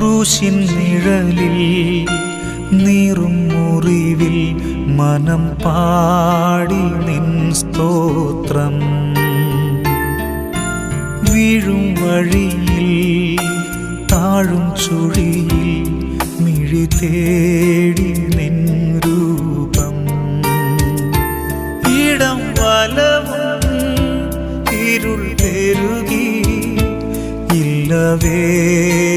ക്രൂശിൻ നിഴലിൽ നീറും മുറിവിൽ മനം പാടി നിൻ സ്തോത്രം. വീഴും വഴിയിൽ താഴും ചുഴിയിൽ മിഴി തേടി നിൻ രൂപം. ഇടം വലവും ഇരുൾ പെരുകി ഇല്ലവേ